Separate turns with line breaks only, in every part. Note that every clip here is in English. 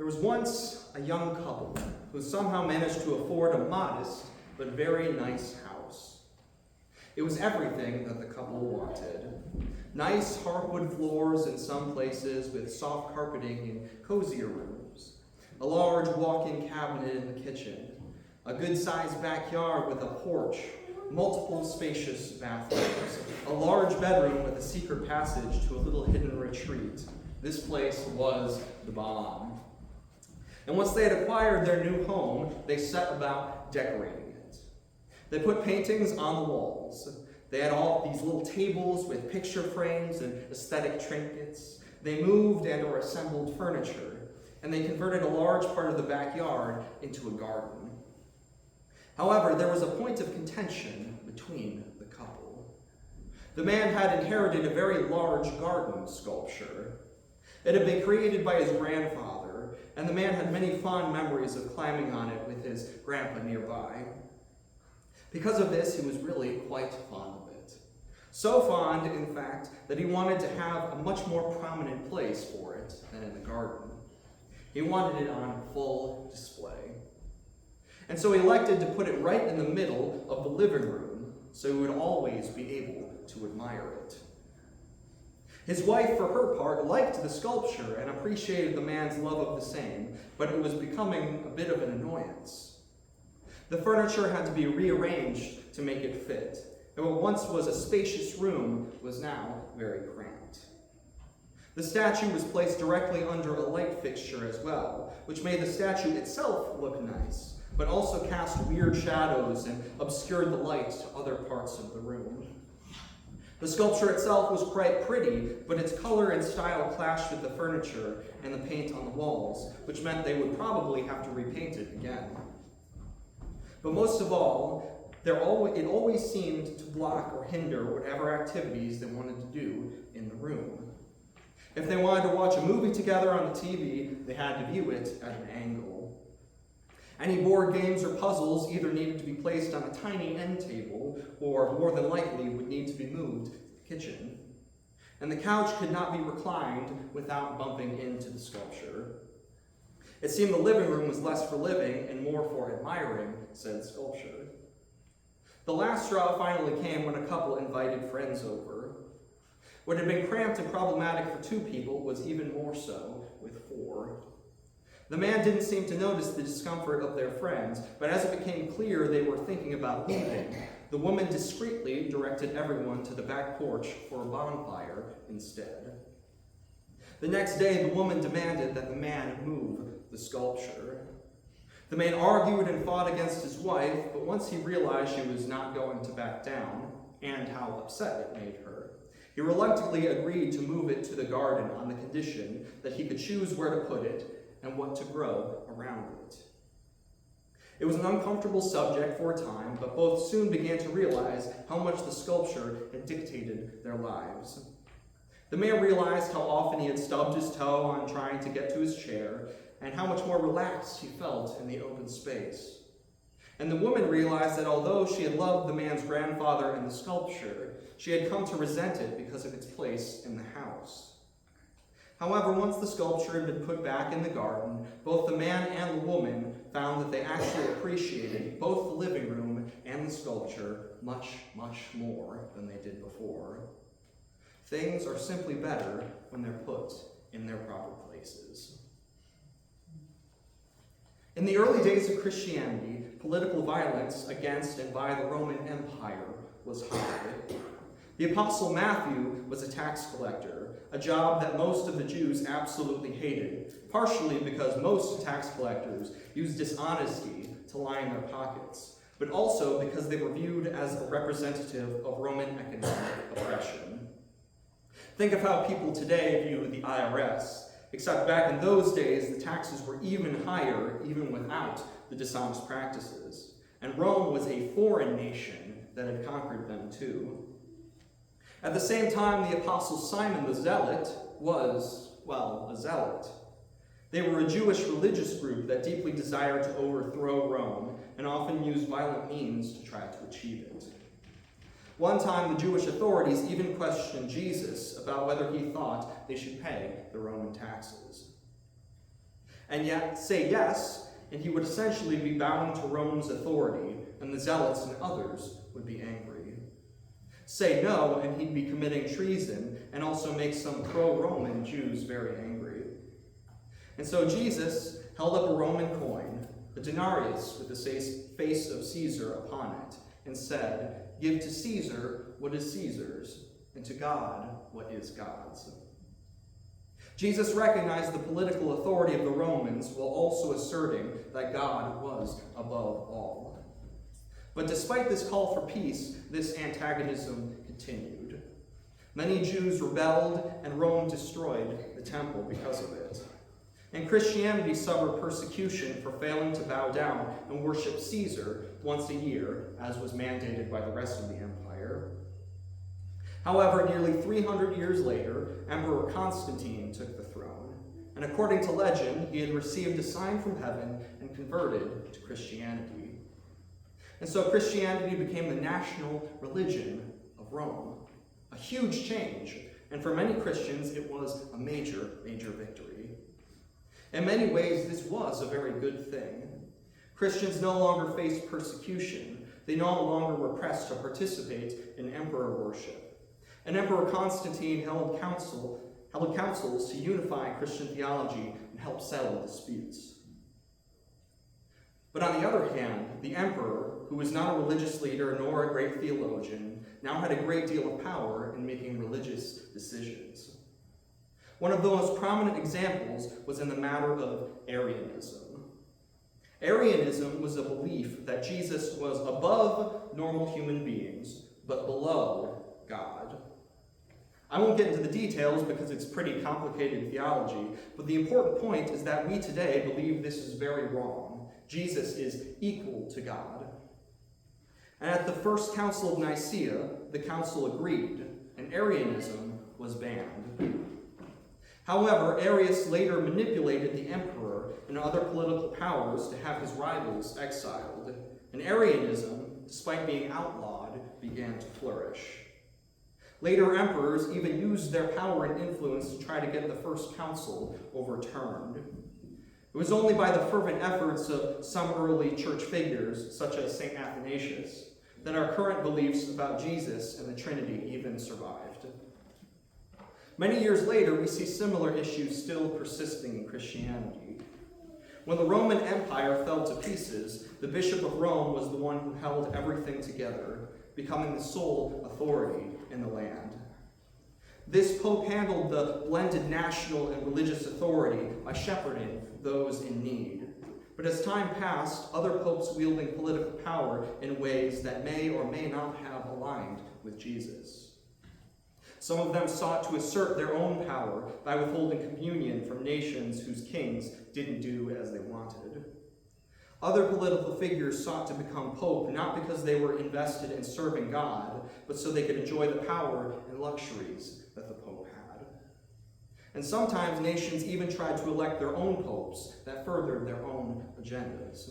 There was once a young couple who somehow managed to afford a modest but very nice house. It was everything that the couple wanted. Nice hardwood floors in some places with soft carpeting in cozier rooms, a large walk-in cabinet in the kitchen, a good-sized backyard with a porch, multiple spacious bathrooms, a large bedroom with a secret passage to a little hidden retreat. This place was the bomb. And once they had acquired their new home, they set about decorating it. They put paintings on the walls. They had all these little tables with picture frames and aesthetic trinkets. They moved and or assembled furniture, and they converted a large part of the backyard into a garden. However, there was a point of contention between the couple. The man had inherited a very large garden sculpture. It had been created by his grandfather, and the man had many fond memories of climbing on it with his grandpa nearby. Because of this, he was really quite fond of it. So fond, in fact, that he wanted to have a much more prominent place for it than in the garden. He wanted it on full display. And so he elected to put it right in the middle of the living room so he would always be able to admire it. His wife, for her part, liked the sculpture and appreciated the man's love of the same, but it was becoming a bit of an annoyance. The furniture had to be rearranged to make it fit, and what once was a spacious room was now very cramped. The statue was placed directly under a light fixture as well, which made the statue itself look nice, but also cast weird shadows and obscured the light to other parts of the room. The sculpture itself was quite pretty, but its color and style clashed with the furniture and the paint on the walls, which meant they would probably have to repaint it again. But most of all, it always seemed to block or hinder whatever activities they wanted to do in the room. If they wanted to watch a movie together on the TV, they had to view it at an angle. Any board games or puzzles either needed to be placed on a tiny end table, or more than likely would need to be moved to the kitchen. And the couch could not be reclined without bumping into the sculpture. It seemed the living room was less for living and more for admiring said sculpture. The last straw finally came when a couple invited friends over. What had been cramped and problematic for 2 people was even more so with 4. The man didn't seem to notice the discomfort of their friends, but as it became clear they were thinking about leaving, the woman discreetly directed everyone to the back porch for a bonfire instead. The next day, the woman demanded that the man move the sculpture. The man argued and fought against his wife, but once he realized she was not going to back down, and how upset it made her, he reluctantly agreed to move it to the garden on the condition that he could choose where to put it and what to grow around it. It was an uncomfortable subject for a time, but both soon began to realize how much the sculpture had dictated their lives. The man realized how often he had stubbed his toe on trying to get to his chair, and how much more relaxed he felt in the open space. And the woman realized that although she had loved the man's grandfather and the sculpture, she had come to resent it because of its place in the house. However, once the sculpture had been put back in the garden, both the man and the woman found that they actually appreciated both the living room and the sculpture much, much more than they did before. Things are simply better when they're put in their proper places. In the early days of Christianity, political violence against and by the Roman Empire was high. The Apostle Matthew was a tax collector, a job that most of the Jews absolutely hated, partially because most tax collectors used dishonesty to line their pockets, but also because they were viewed as a representative of Roman economic oppression. Think of how people today view the IRS, except back in those days, the taxes were even higher, even without the dishonest practices. And Rome was a foreign nation that had conquered them too. At the same time, the apostle Simon the Zealot was, well, a zealot. They were a Jewish religious group that deeply desired to overthrow Rome and often used violent means to try to achieve it. One time, the Jewish authorities even questioned Jesus about whether he thought they should pay the Roman taxes. and yet say yes, and he would essentially be bowing to Rome's authority, and the zealots and others would be angry. Say no, and he'd be committing treason, and also make some pro-Roman Jews very angry. And so Jesus held up a Roman coin, a denarius with the face of Caesar upon it, and said, "Give to Caesar what is Caesar's, and to God what is God's." Jesus recognized the political authority of the Romans while also asserting that God was above all. But despite this call for peace, this antagonism continued. Many Jews rebelled, and Rome destroyed the temple because of it. And Christianity suffered persecution for failing to bow down and worship Caesar once a year, as was mandated by the rest of the empire. However, nearly 300 years later, Emperor Constantine took the throne, and according to legend, he had received a sign from heaven and converted to Christianity. And so Christianity became the national religion of Rome. A huge change, and for many Christians, it was a major, major victory. In many ways, this was a very good thing. Christians no longer faced persecution. They no longer were pressed to participate in emperor worship. And Emperor Constantine held councils to unify Christian theology and help settle disputes. But on the other hand, the emperor, who was not a religious leader nor a great theologian, now had a great deal of power in making religious decisions. One of the most prominent examples was in the matter of Arianism. Arianism was a belief that Jesus was above normal human beings, but below God. I won't get into the details because it's pretty complicated theology, but the important point is that we today believe this is very wrong. Jesus is equal to God. And at the First Council of Nicaea, the council agreed, and Arianism was banned. However, Arius later manipulated the emperor and other political powers to have his rivals exiled, and Arianism, despite being outlawed, began to flourish. Later emperors even used their power and influence to try to get the First Council overturned. It was only by the fervent efforts of some early church figures, such as St. Athanasius, that our current beliefs about Jesus and the Trinity even survived. Many years later, we see similar issues still persisting in Christianity. When the Roman Empire fell to pieces, the Bishop of Rome was the one who held everything together, becoming the sole authority in the land. This pope handled the blended national and religious authority by shepherding those in need. But as time passed, other popes wielding political power in ways that may or may not have aligned with Jesus. Some of them sought to assert their own power by withholding communion from nations whose kings didn't do as they wanted. Other political figures sought to become pope not because they were invested in serving God, but so they could enjoy the power and luxuries that the pope had. And sometimes nations even tried to elect their own popes that furthered their own agendas.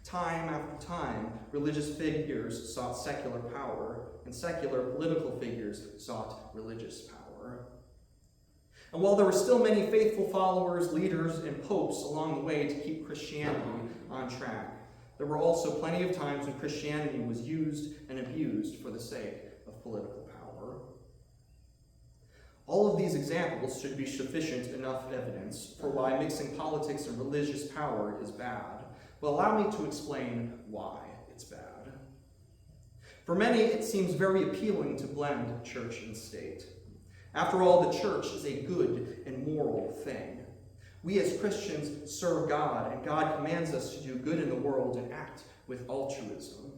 Time after time, religious figures sought secular power, and secular political figures sought religious power. And while there were still many faithful followers, leaders, and popes along the way to keep Christianity on track, there were also plenty of times when Christianity was used and abused for the sake of political power. All of these examples should be sufficient enough evidence for why mixing politics and religious power is bad. But allow me to explain why it's bad. For many, it seems very appealing to blend church and state. After all, the church is a good and moral thing. We as Christians serve God, and God commands us to do good in the world and act with altruism.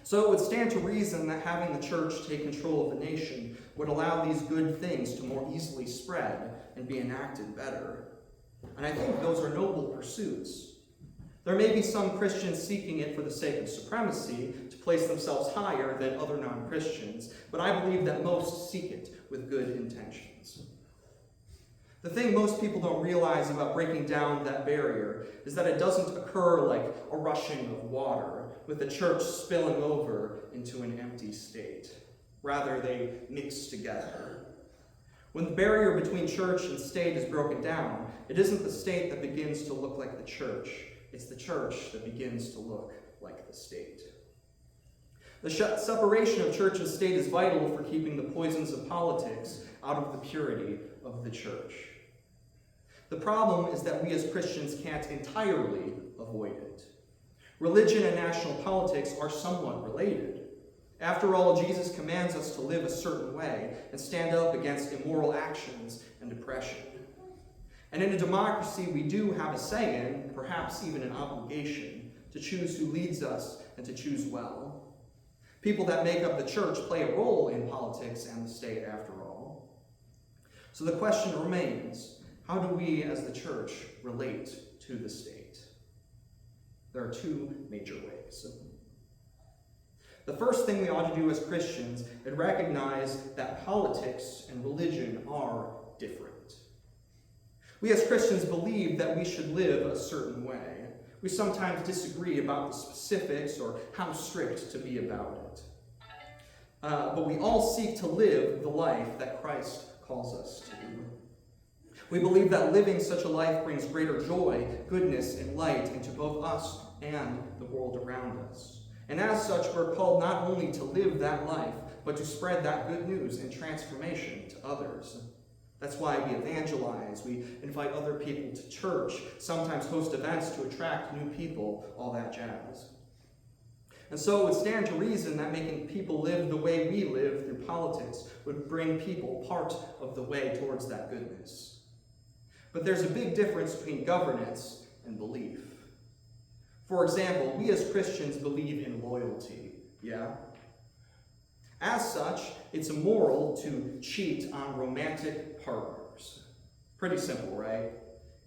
So it would stand to reason that having the church take control of the nation would allow these good things to more easily spread and be enacted better. And I think those are noble pursuits. There may be some Christians seeking it for the sake of supremacy, to place themselves higher than other non-Christians, but I believe that most seek it with good intentions. The thing most people don't realize about breaking down that barrier is that it doesn't occur like a rushing of water, with the church spilling over into an empty state. Rather, they mix together. When the barrier between church and state is broken down, it isn't the state that begins to look like the church. It's the church that begins to look like the state. The separation of church and state is vital for keeping the poisons of politics out of the purity of the church. The problem is that we as Christians can't entirely avoid it. Religion and national politics are somewhat related. After all, Jesus commands us to live a certain way and stand up against immoral actions and oppression. And in a democracy, we do have a say in, perhaps even an obligation, to choose who leads us and to choose well. People that make up the church play a role in politics and the state, after all. So the question remains, how do we as the church relate to the state? There are two major ways. The first thing we ought to do as Christians is recognize that politics and religion are different. We as Christians believe that we should live a certain way. We sometimes disagree about the specifics or how strict to be about it. But we all seek to live the life that Christ calls us to. We believe that living such a life brings greater joy, goodness, and light into both us and the world around us. And as such, we're called not only to live that life, but to spread that good news and transformation to others. That's why we evangelize, we invite other people to church, sometimes host events to attract new people, all that jazz. And so it would stand to reason that making people live the way we live through politics would bring people part of the way towards that goodness. But there's a big difference between governance and belief. For example, we as Christians believe in loyalty, yeah? As such, it's immoral to cheat on romantic partners. Pretty simple, right?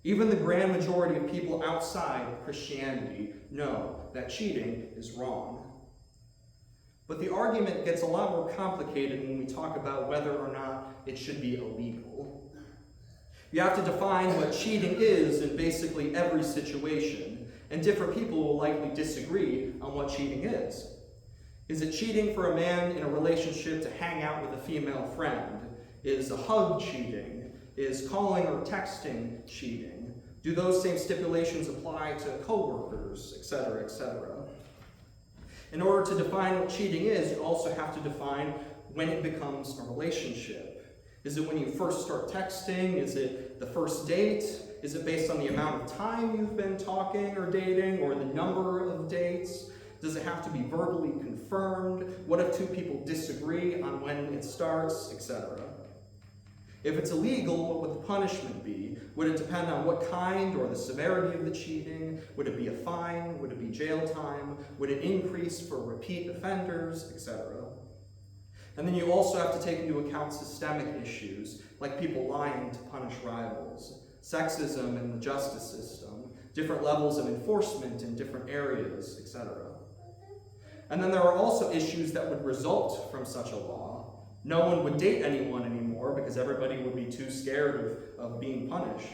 Even the grand majority of people outside Christianity know that cheating is wrong. But the argument gets a lot more complicated when we talk about whether or not it should be illegal. You have to define what cheating is in basically every situation. And different people will likely disagree on what cheating is. Is it cheating for a man in a relationship to hang out with a female friend? Is a hug cheating? Is calling or texting cheating? Do those same stipulations apply to coworkers, etc., etc.? In order to define what cheating is, you also have to define when it becomes a relationship. Is it when you first start texting? Is it the first date? Is it based on the amount of time you've been talking or dating, or the number of dates? Does it have to be verbally confirmed? What if two people disagree on when it starts, etc.? If it's illegal, what would the punishment be? Would it depend on what kind or the severity of the cheating? Would it be a fine? Would it be jail time? Would it increase for repeat offenders, etc.? And then you also have to take into account systemic issues, like people lying to punish rivals, sexism in the justice system, different levels of enforcement in different areas, etc. And then there are also issues that would result from such a law. No one would date anyone anymore because everybody would be too scared of being punished.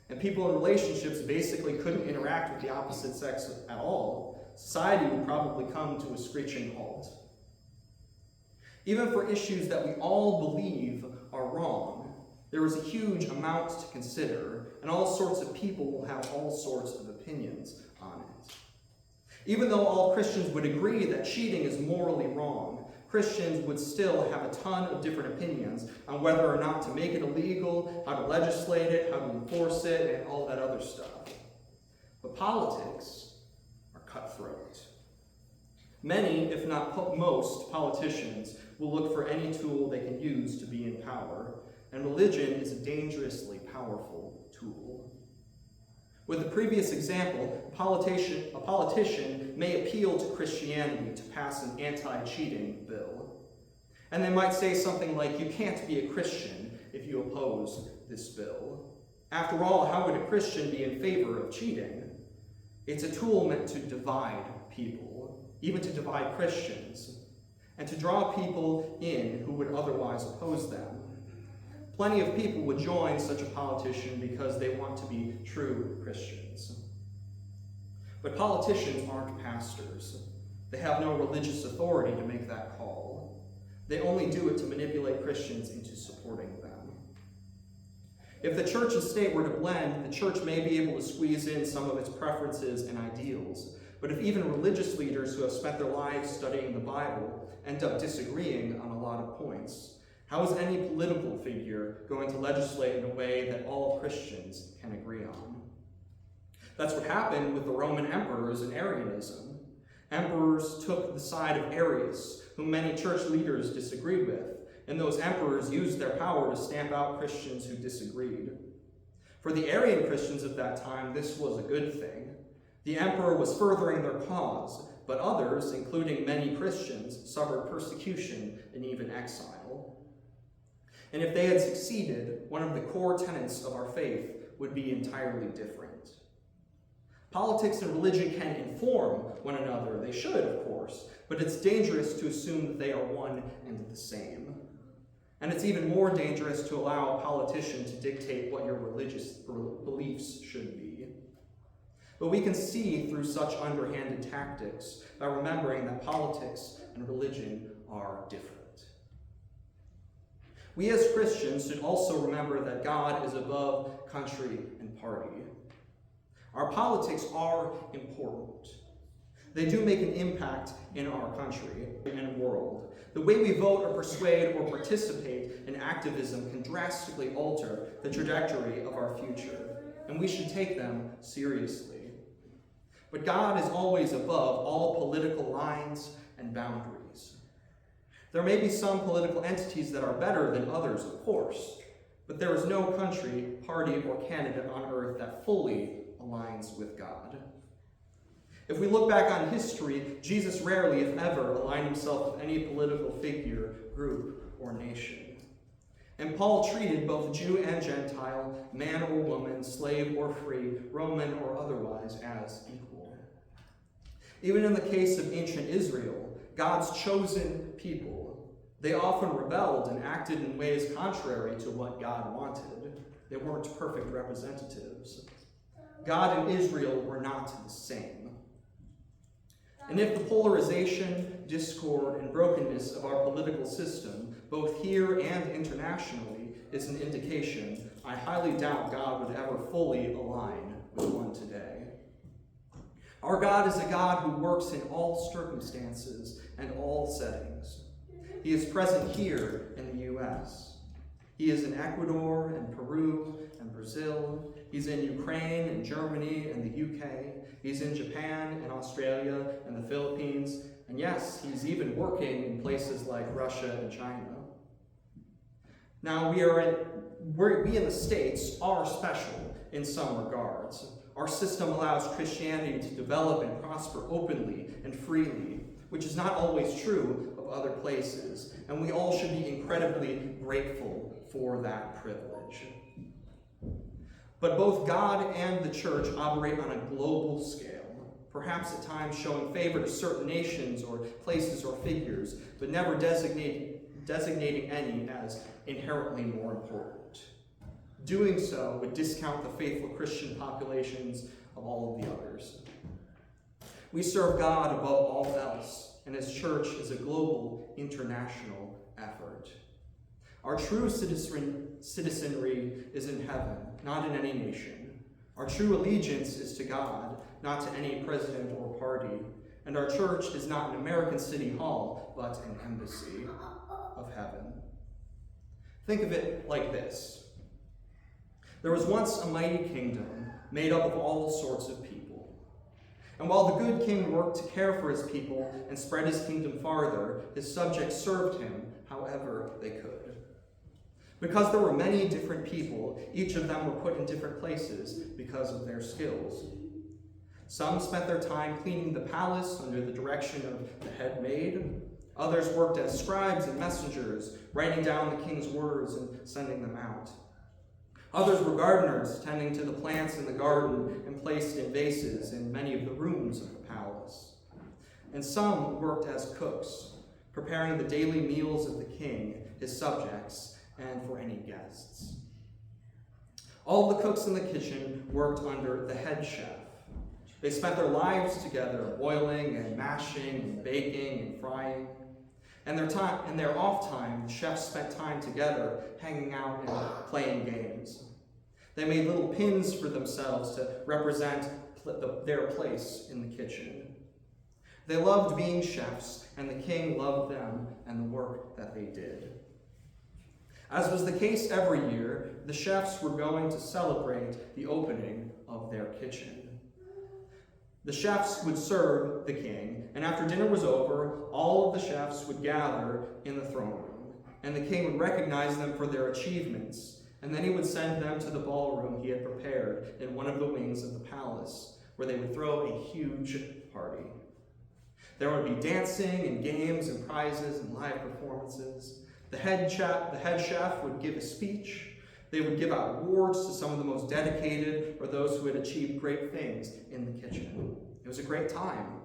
And people in relationships basically couldn't interact with the opposite sex at all. Society would probably come to a screeching halt. Even for issues that we all believe are wrong, there is a huge amount to consider, and all sorts of people will have all sorts of opinions on it. Even though all Christians would agree that cheating is morally wrong, Christians would still have a ton of different opinions on whether or not to make it illegal, how to legislate it, how to enforce it, and all that other stuff. But politics are cutthroat. Many, if not most, politicians will look for any tool they can use to be in power, and religion is a dangerously powerful tool. With the previous example, a politician may appeal to Christianity to pass an anti-cheating bill. And they might say something like, you can't be a Christian if you oppose this bill. After all, how would a Christian be in favor of cheating? It's a tool meant to divide people, even to divide Christians, and to draw people in who would otherwise oppose them. Plenty of people would join such a politician because they want to be true Christians. But politicians aren't pastors. They have no religious authority to make that call. They only do it to manipulate Christians into supporting them. If the church and state were to blend, the church may be able to squeeze in some of its preferences and ideals. But if even religious leaders who have spent their lives studying the Bible end up disagreeing on a lot of points, how is any political figure going to legislate in a way that all Christians can agree on? That's what happened with the Roman emperors and Arianism. Emperors took the side of Arius, whom many church leaders disagreed with, and those emperors used their power to stamp out Christians who disagreed. For the Arian Christians of that time, this was a good thing. The emperor was furthering their cause, but others, including many Christians, suffered persecution and even exile. And if they had succeeded, one of the core tenets of our faith would be entirely different. Politics and religion can inform one another. They should, of course, but it's dangerous to assume that they are one and the same. And it's even more dangerous to allow a politician to dictate what your religious beliefs should be. But we can see through such underhanded tactics by remembering that politics and religion are different. We as Christians should also remember that God is above country and party. Our politics are important. They do make an impact in our country and world. The way we vote or persuade or participate in activism can drastically alter the trajectory of our future, and we should take them seriously. But God is always above all political lines and boundaries. There may be some political entities that are better than others, of course, but there is no country, party, or candidate on earth that fully aligns with God. If we look back on history, Jesus rarely, if ever, aligned himself with any political figure, group, or nation. And Paul treated both Jew and Gentile, man or woman, slave or free, Roman or otherwise, as equal. Even in the case of ancient Israel, God's chosen people, they often rebelled and acted in ways contrary to what God wanted. They weren't perfect representatives. God and Israel were not the same. And if the polarization, discord, and brokenness of our political system, both here and internationally, is an indication, I highly doubt God would ever fully align with one today. Our God is a God who works in all circumstances and all settings. He is present here in the U.S. He is in Ecuador and Peru and Brazil. He's in Ukraine and Germany and the UK. He's in Japan and Australia and the Philippines. And yes, he's even working in places like Russia and China. Now, we in the States are special in some regards. Our system allows Christianity to develop and prosper openly and freely, which is not always true of other places, and we all should be incredibly grateful for that privilege. But both God and the church operate on a global scale, perhaps at times showing favor to certain nations or places or figures, but never designating any as inherently more important. Doing so would discount the faithful Christian populations of all of the others. We serve God above all else, and His church is a global, international effort. Our true citizenry is in heaven, not in any nation. Our true allegiance is to God, not to any president or party. And our church is not an American city hall, but an embassy of heaven. Think of it like this. There was once a mighty kingdom made up of all sorts of people. And while the good king worked to care for his people and spread his kingdom farther, his subjects served him however they could. Because there were many different people, each of them were put in different places because of their skills. Some spent their time cleaning the palace under the direction of the head maid. Others worked as scribes and messengers, writing down the king's words and sending them out. Others were gardeners, tending to the plants in the garden and placed in vases in many of the rooms of the palace. And some worked as cooks, preparing the daily meals of the king, his subjects, and for any guests. All the cooks in the kitchen worked under the head chef. They spent their lives together, boiling and mashing and baking and frying. And their off time, the chefs spent time together, hanging out and playing games. They made little pins for themselves to represent their place in the kitchen. They loved being chefs, and the king loved them and the work that they did. As was the case every year, the chefs were going to celebrate the opening of their kitchen. The chefs would serve the king, and after dinner was over, all of the chefs would gather in the throne room, and the king would recognize them for their achievements, and then he would send them to the ballroom he had prepared in one of the wings of the palace, where they would throw a huge party. There would be dancing and games and prizes and live performances. The head chef would give a speech. They would give out awards to some of the most dedicated or those who had achieved great things in the kitchen. It was a great time.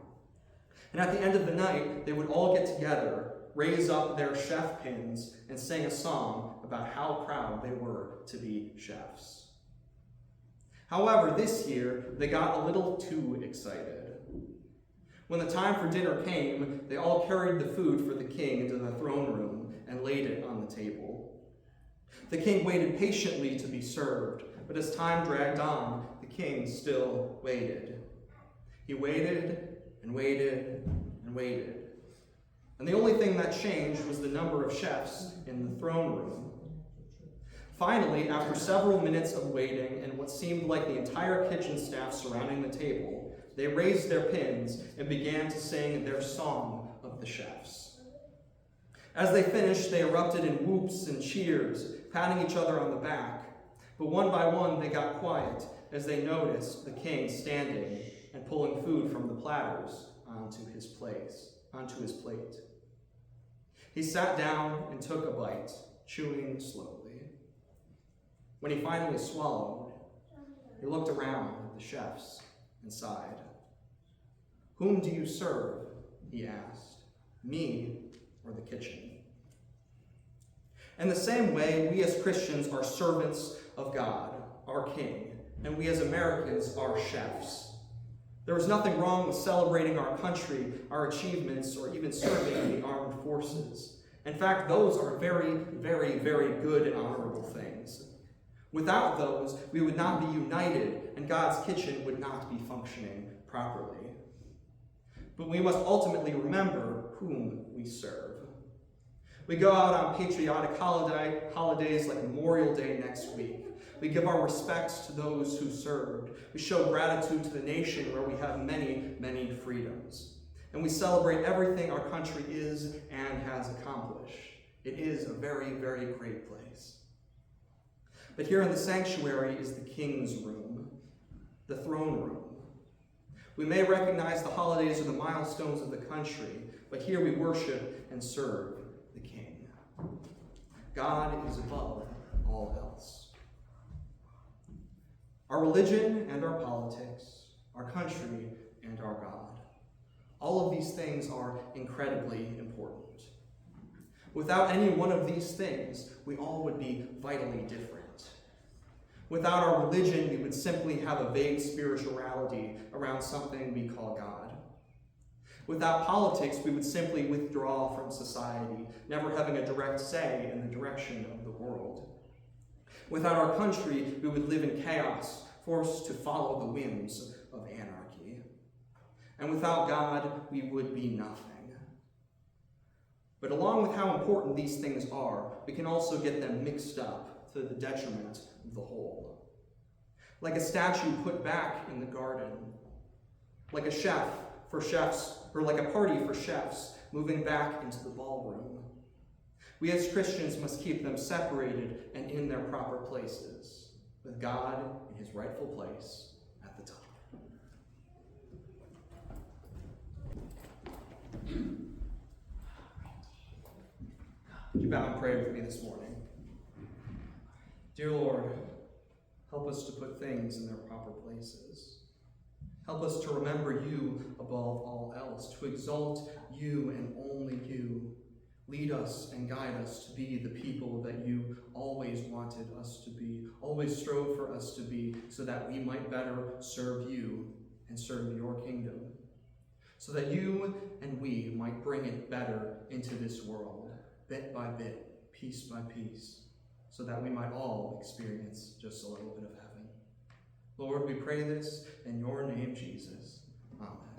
And at the end of the night, they would all get together, raise up their chef pins, and sing a song about how proud they were to be chefs. However, this year, they got a little too excited. When the time for dinner came, they all carried the food for the king into the throne room and laid it on the table. The king waited patiently to be served, but as time dragged on, the king still waited. He waited and waited and waited. And the only thing that changed was the number of chefs in the throne room. Finally, after several minutes of waiting and what seemed like the entire kitchen staff surrounding the table, they raised their pins and began to sing their song of the chefs. As they finished, they erupted in whoops and cheers, patting each other on the back. But one by one, they got quiet as they noticed the king standing and pulling food from the platters onto his plate. He sat down and took a bite, chewing slowly. When he finally swallowed, he looked around at the chefs and sighed. "Whom do you serve?" he asked. "Me or the kitchen?" In the same way, we as Christians are servants of God, our King, and we as Americans are chefs. There is nothing wrong with celebrating our country, our achievements, or even serving in the armed forces. In fact, those are very, very, very good and honorable things. Without those, we would not be united, and God's kitchen would not be functioning properly. But we must ultimately remember whom we serve. We go out on patriotic holidays like Memorial Day next week. We give our respects to those who served. We show gratitude to the nation where we have many, many freedoms. And we celebrate everything our country is and has accomplished. It is a very, very great place. But here in the sanctuary is the King's room, the throne room. We may recognize the holidays or the milestones of the country, but here we worship and serve the King. God is above all else. Our religion and our politics, our country and our God, all of these things are incredibly important. Without any one of these things, we all would be vitally different. Without our religion, we would simply have a vague spirituality around something we call God. Without politics, we would simply withdraw from society, never having a direct say in the direction of the world. Without our country, we would live in chaos, forced to follow the whims of anarchy. And without God, we would be nothing. But along with how important these things are, we can also get them mixed up to the detriment of the whole. Like a statue put back in the garden. Like a chef for chefs, or like a party for chefs moving back into the ballroom. We as Christians must keep them separated and in their proper places, with God in his rightful place at the top. Would you bow and pray with me this morning? Dear Lord, help us to put things in their proper places. Help us to remember you above all else, to exalt you and only you. Lead us and guide us to be the people that you always wanted us to be, always strove for us to be, so that we might better serve you and serve your kingdom. So that you and we might bring it better into this world, bit by bit, piece by piece, so that we might all experience just a little bit of heaven. Lord, we pray this in your name, Jesus. Amen.